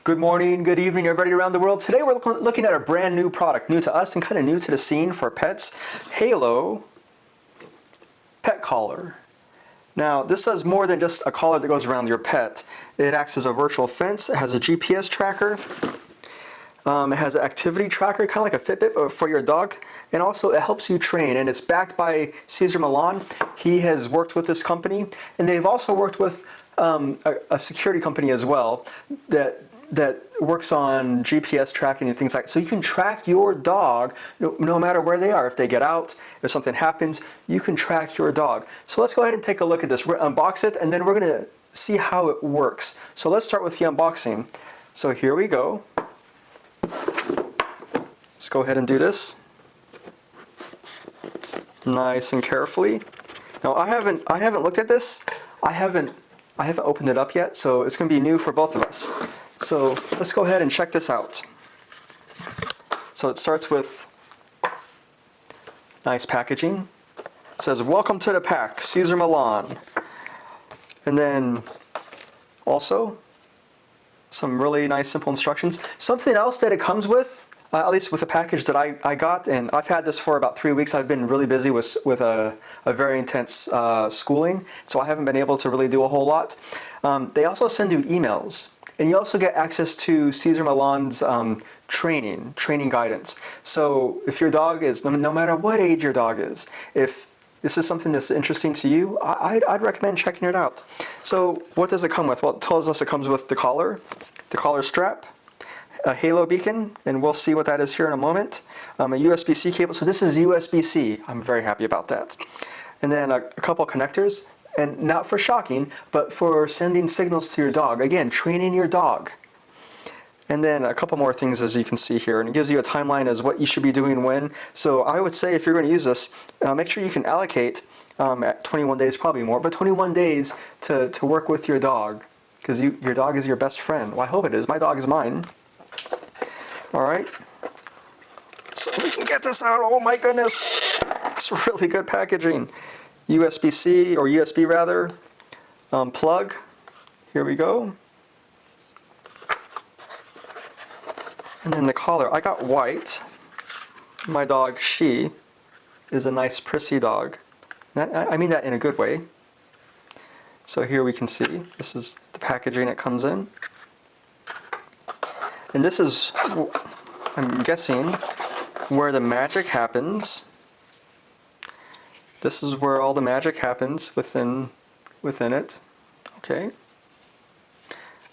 Good morning, good evening, everybody around the world. Today we're looking at a brand new product, new to us and kind of new to the scene for pets, Halo Pet Collar. Now, this does more than just a collar that goes around your pet. It acts as a virtual fence. It has a GPS tracker. It has an activity tracker, kind of like a Fitbit, but for your dog. And also it helps you train, and it's backed by Cesar Millan. He has worked with this company, and they've also worked with a security company as well that works on GPS tracking and things like that. So you can track your dog no matter where they are. If they get out, if something happens, you can track your dog. So let's go ahead and take a look at this. We're unbox it, and then we're going to see how it works. So let's start with the unboxing. So here we go. Let's go ahead and do this nice and carefully. Now I haven't looked at this. I haven't opened it up yet, so it's going to be new for both of us. So let's go ahead and check this out. So it starts with nice packaging. It says, "Welcome to the pack, Cesar Millan." And then also some really nice simple instructions. Something else that it comes with, at least with the package that I got, and I've had this for about 3 weeks. I've been really busy with a very intense schooling, so I haven't been able to really do a whole lot. They also send you emails, and you also get access to Cesar Millan's training guidance. So if your dog is, no matter what age your dog is, if this is something that's interesting to you, I'd recommend checking it out. So what does it come with? Well, it tells us it comes with the collar strap, a Halo beacon, and we'll see what that is here in a moment. A USB-C cable. So this is USB-C. I'm very happy about that. And then a couple connectors, and not for shocking, but for sending signals to your dog. Again, training your dog. And then a couple more things, as you can see here, and it gives you a timeline as what you should be doing when. So I would say if you're going to use this, make sure you can allocate at 21 days, probably more, but 21 days to work with your dog, because your dog is your best friend. Well, I hope it is. My dog is mine. All right. So we can get this out. Oh my goodness. It's really good packaging. USB-C, or USB rather, plug. Here we go. And then the collar. I got white. My dog, she, is a nice prissy dog. I mean that in a good way. So here we can see, this is the packaging it comes in. And this is, I'm guessing, where the magic happens. This is where all the magic happens within it. Okay.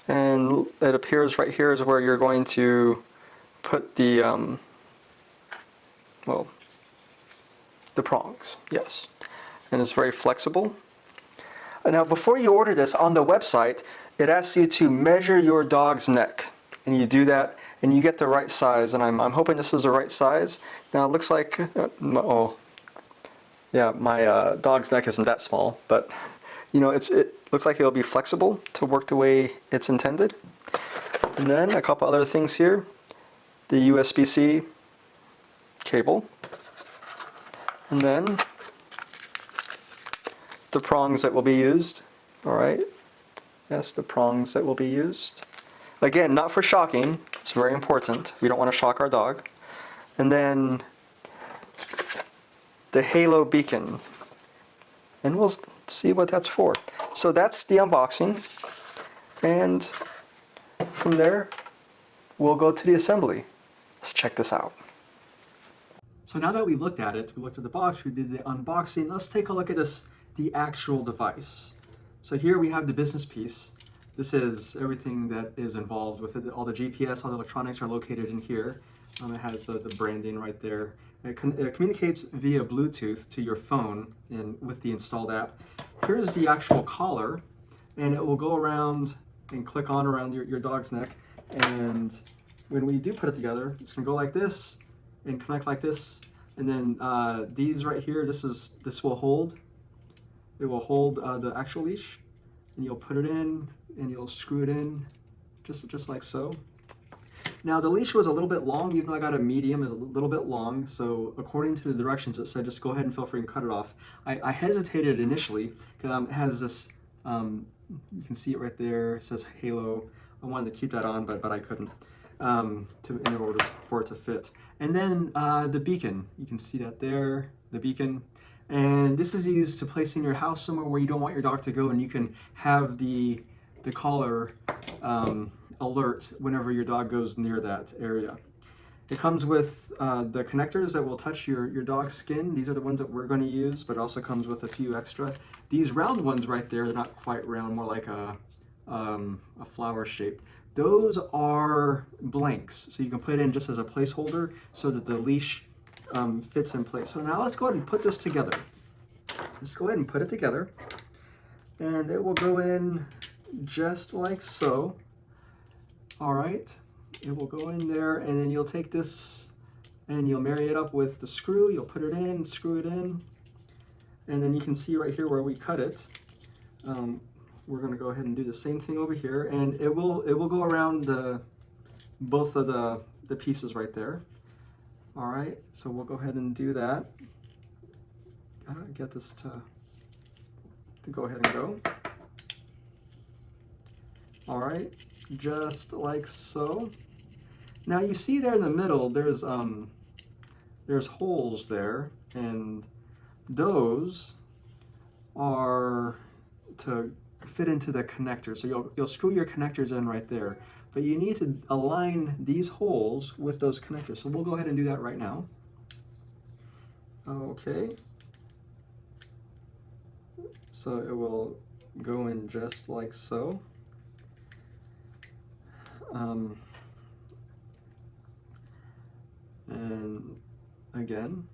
And it appears right here is where you're going to put the the prongs. Yes. And it's very flexible. Now, before you order this on the website, it asks you to measure your dog's neck. And you do that, and you get the right size. And I'm hoping this is the right size. Now, it looks like, yeah, my dog's neck isn't that small, but you know, it looks like it'll be flexible to work the way it's intended. And then a couple other things here. The USB-C cable. And then the prongs that will be used. All right. Yes, the prongs that will be used. Again, not for shocking. It's very important. We don't want to shock our dog. And then the Halo beacon. And we'll see what that's for. So that's the unboxing. And from there, we'll go to the assembly. Let's check this out. So now that we looked at it, we looked at the box, we did the unboxing, let's take a look at the actual device. So here we have the business piece. This is everything that is involved with it. All the GPS, all the electronics are located in here. It has the branding right there. It communicates via Bluetooth to your phone with the installed app. Here's the actual collar, and it will go around and click on around your dog's neck. And when we do put it together, it's going to go like this and connect like this. And then these right here, this will hold. It will hold the actual leash, and you'll put it in, and you'll screw it in, just like so. Now the leash was a little bit long, even though I got a medium, it's a little bit long. So according to the directions, it said just go ahead and feel free and cut it off. I hesitated initially because it has this. You can see it right there. It says Halo I wanted to keep that on, but I couldn't in order for it to fit. And then the beacon, you can see that there, the beacon. And this is used to place in your house somewhere where you don't want your dog to go, and you can have the collar alert whenever your dog goes near that area. It comes with the connectors that will touch your dog's skin. These are the ones that we're going to use, but it also comes with a few extra. These round ones right there, they're not quite round, more like a flower shape. Those are blanks, so you can put it in just as a placeholder so that the leash fits in place. So now let's go ahead and put this together. Let's go ahead and put it together, and it will go in just like so. All right, it will go in there, and then you'll take this and you'll marry it up with the screw. You'll put it in, screw it in, and then you can see right here where we cut it. We're going to go ahead and do the same thing over here, and it will go around both of the pieces right there. All right, so we'll go ahead and do that. Get this to go ahead and go. All right, just like so. Now you see there in the middle, there's holes there, and those are to fit into the connector. So you'll screw your connectors in right there, but you need to align these holes with those connectors. So we'll go ahead and do that right now. Okay. So it will go in just like so. And again,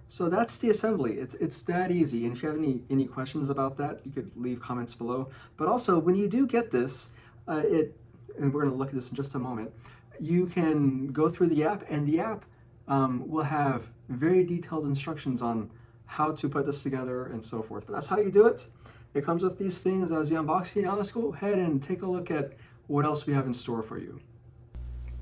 so that's the assembly. It's that easy. And if you have any questions about that, you could leave comments below. But also, when you do get this, and we're going to look at this in just a moment, you can go through the app, and the app will have very detailed instructions on how to put this together and so forth. But that's how you do it. It comes with these things. That was the unboxing. Now let's go ahead and take a look at what else we have in store for you.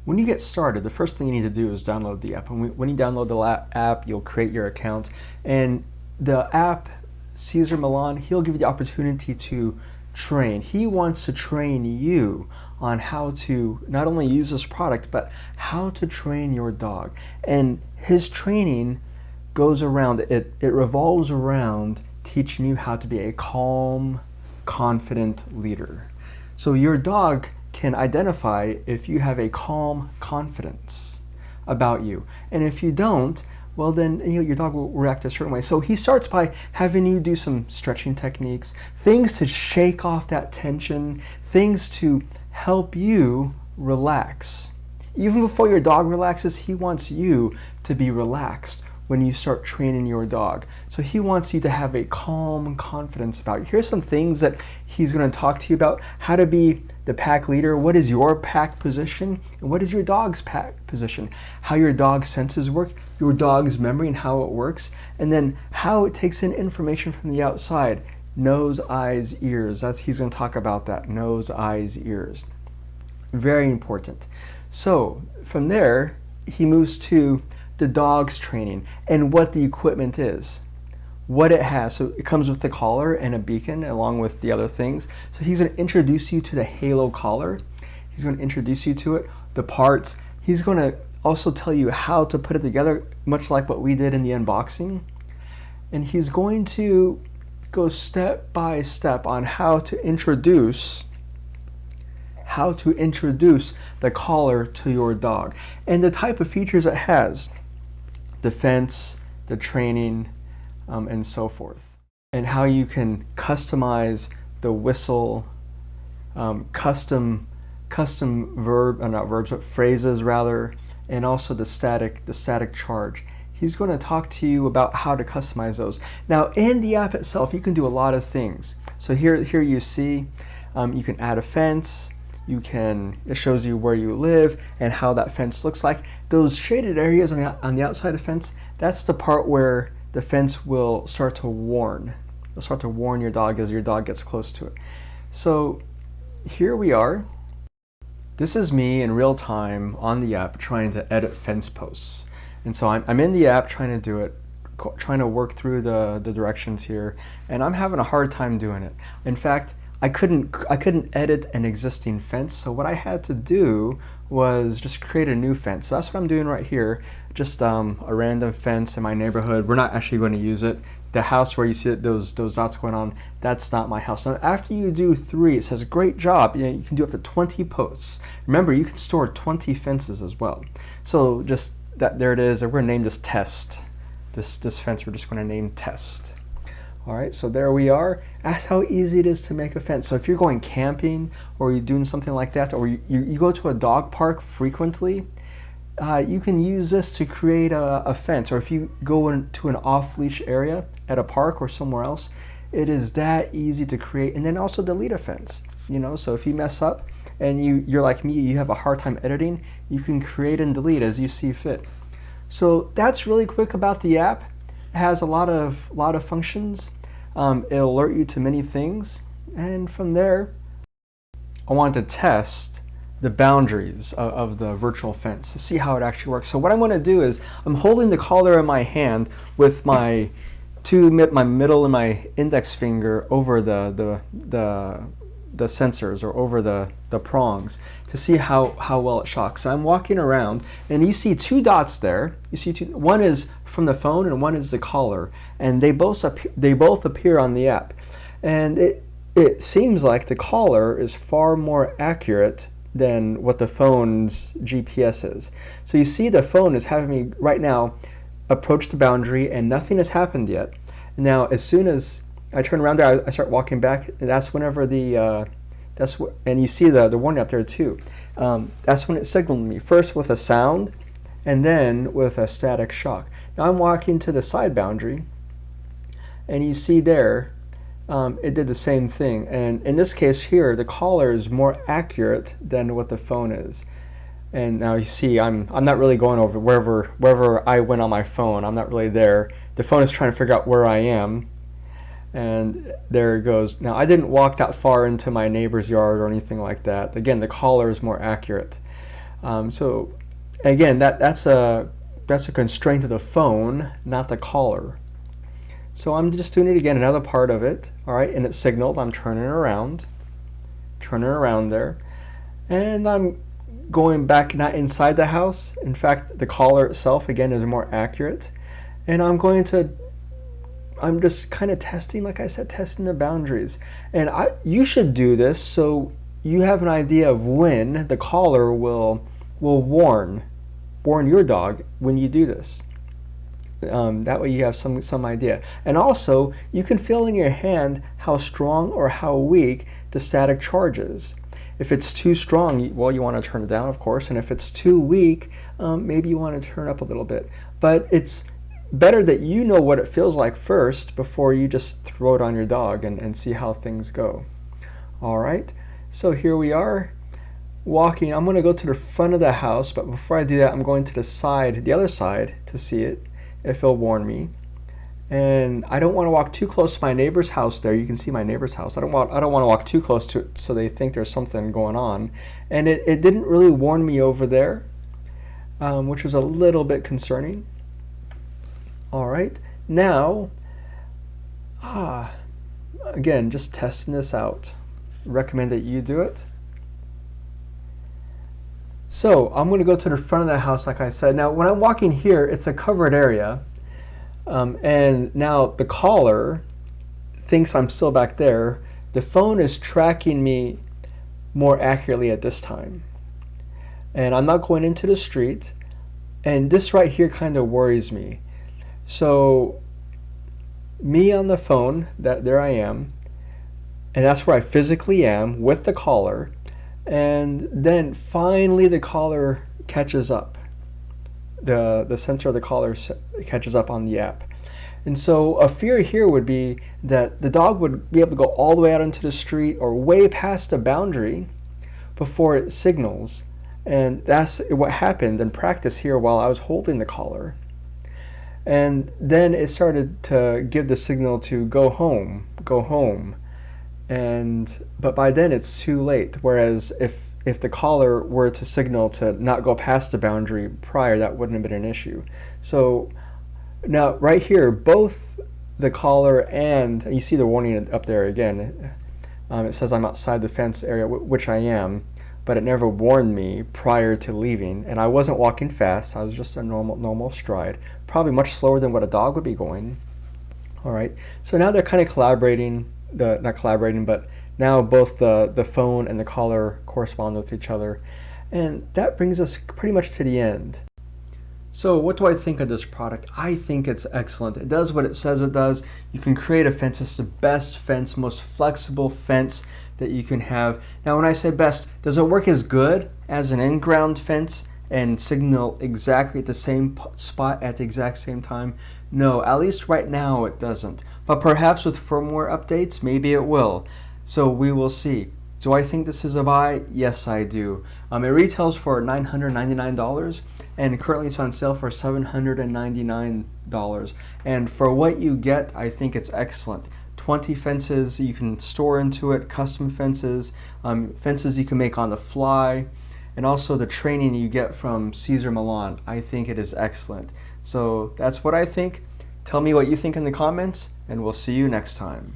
When you get started, the first thing you need to do is download the app. And when you download the app, you'll create your account. And the app, Cesar Millan, he'll give you the opportunity to train. He wants to train you on how to not only use this product, but how to train your dog. And his training goes around, it revolves around teaching you how to be a calm, confident leader. So your dog can identify if you have a calm confidence about you. And if you don't, well then your dog will react a certain way. So he starts by having you do some stretching techniques, things to shake off that tension, things to help you relax. Even before your dog relaxes, he wants you to be relaxed when you start training your dog. So he wants you to have a calm confidence about you. Here's some things that he's going to talk to you about: how to be the pack leader, what is your pack position, and what is your dog's pack position, how your dog's senses work, your dog's memory and how it works, and then how it takes in information from the outside. Nose, eyes, ears. He's going to talk about that. Nose, eyes, ears. Very important. So from there, he moves to the dog's training and what the equipment is, what it has. So it comes with the collar and a beacon along with the other things. So he's going to introduce you to the Halo collar. He's going to introduce you to it, the parts. He's going to also tell you how to put it together, much like what we did in the unboxing. And he's going to go step by step on how to introduce the collar to your dog and the type of features it has, the fence, the training, and so forth, and how you can customize the whistle, custom not verbs, but phrases rather, and also the static charge. He's going to talk to you about how to customize those. Now in the app itself, you can do a lot of things. So here you see, you can add a fence. It shows you where you live and how that fence looks like. Those shaded areas on the outside of the fence, that's the part where the fence will start to warn. It'll start to warn your dog as your dog gets close to it. So here we are. This is me in real time on the app trying to edit fence posts. And so I'm in the app trying to do it, trying to work through the directions here, and I'm having a hard time doing it. In fact, I couldn't edit an existing fence. So what I had to do was just create a new fence. So that's what I'm doing right here. Just a random fence in my neighborhood. We're not actually going to use it. The house where you see those dots going on, that's not my house. Now after you do 3, it says great job. You can do up to 20 posts. Remember, you can store 20 fences as well. So just that, there it is. We're going to name this test. This fence we're just going to name test. All right, so there we are. That's how easy it is to make a fence. So if you're going camping or you're doing something like that, or you go to a dog park frequently, you can use this to create a fence. Or if you go into an off-leash area at a park or somewhere else, it is that easy to create. And then also delete a fence. So if you mess up and you're like me, you have a hard time editing, you can create and delete as you see fit. So that's really quick about the app. It has a lot of functions. It'll alert you to many things, and from there, I wanted to test the boundaries of the virtual fence to see how it actually works. So what I'm going to do is I'm holding the collar in my hand with my middle and my index finger over the sensors or over the prongs to see how well it shocks. So I'm walking around and you see 2 dots there. You see one is from the phone and one is the collar, and they both appear on the app. And it seems like the collar is far more accurate than what the phone's GPS is. So you see the phone is having me right now approach the boundary and nothing has happened yet. Now as soon as I turn around there, I start walking back, and that's whenever and you see the warning up there too. That's when it signaled me, first with a sound and then with a static shock. Now I'm walking to the side boundary, and you see there, it did the same thing. And in this case here, the collar is more accurate than what the phone is. And now you see I'm not really going over wherever I went on my phone. I'm not really there. The phone is trying to figure out where I am. And there it goes. Now I didn't walk that far into my neighbor's yard or anything like that. Again, the collar is more accurate. So again, that's a constraint of the phone, not the collar. So I'm just doing it again, another part of it. All right, and it signaled. I'm turning around there, and I'm going back, not inside the house. In fact, the collar itself again is more accurate, and I'm just kind of testing, like I said, testing the boundaries. And you should do this so you have an idea of when the collar will warn your dog when you do this. That way you have some idea. And also, you can feel in your hand how strong or how weak the static charge is. If it's too strong, well, you want to turn it down, of course. And if it's too weak, maybe you want to turn up a little bit. But it's better that you know what it feels like first before you just throw it on your dog and see how things go. All right, so here we are walking. I'm going to go to the front of the house, but before I do that, I'm going to the other side to see it, if it'll warn me. And I don't want to walk too close to my neighbor's house there. You can see my neighbor's house. I don't want to walk too close to it so they think there's something going on. And it didn't really warn me over there, which was a little bit concerning. All right, now, again, just testing this out. Recommend that you do it. So I'm going to go to the front of the house, like I said. Now, when I'm walking here, it's a covered area, and now the collar thinks I'm still back there. The phone is tracking me more accurately at this time, and I'm not going into the street. And this right here kind of worries me. So me on the phone, there I am, and that's where I physically am with the collar, and then finally the collar catches up. The sensor of the collar catches up on the app. And so a fear here would be that the dog would be able to go all the way out into the street or way past the boundary before it signals. And that's what happened in practice here while I was holding the collar. And then it started to give the signal to go home. But by then it's too late. Whereas if the collar were to signal to not go past the boundary prior, that wouldn't have been an issue. So now right here, both the collar and you see the warning up there again. It says I'm outside the fence area, which I am, but it never warned me prior to leaving. And I wasn't walking fast. I was just a normal stride, probably much slower than what a dog would be going. All right. So now they're kind of collaborating. Not collaborating, but now both the phone and the collar correspond with each other. And that brings us pretty much to the end. So what do I think of this product? I think it's excellent. It does what it says it does. You can create a fence. It's the best fence, most flexible fence that you can have. Now when I say best, does it work as good as an in-ground fence and signal exactly at the same spot at the exact same time? No, at least right now it doesn't. But perhaps with firmware updates, maybe it will. So we will see. Do I think this is a buy? Yes, I do. It retails for $999, and currently it's on sale for $799. And for what you get, I think it's excellent. 20 fences you can store into it, custom fences, fences you can make on the fly, and also the training you get from Cesar Millan. I think it is excellent. So that's what I think. Tell me what you think in the comments, and we'll see you next time.